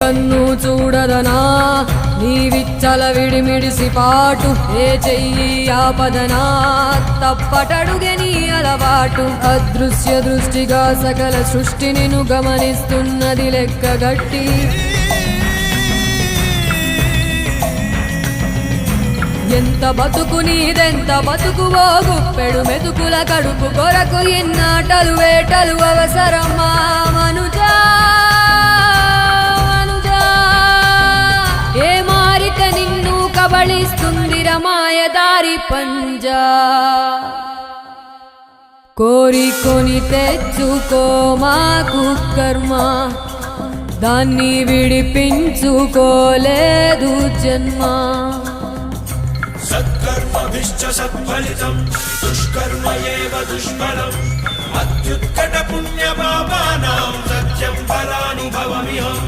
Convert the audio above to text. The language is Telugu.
కన్ను చూడదనా నీవిచ్చల విడిమిడిసి పాటు ఏ చెయ్యి ఆపదనా తప్పటడుగే నీ అలవాటు అదృశ్య దృష్టిగా సకల సృష్టిని ను గమనిస్తున్నది లెక్కగట్టి ఎంత బతుకు నీదెంత బతుకువో గుప్పెడు మెతుకుల కడుపు కొరకు ఎన్నాటలు వేటలు అవసరమా మనుజా ఏ మారిత నిన్ను కబళిస్తుందిర మాయదారి పంజా కోరికొని తెచ్చుకో మాకు కర్మ దాన్ని విడిపించుకోలేదు జన్మ సత్కర్మభిశ్చ సత్ఫలితం దుష్కర్మ ఏవ దుష్ఫలం అత్యుత్కట పుణ్య పాపానాం సత్యం ఫలానుభవమిహం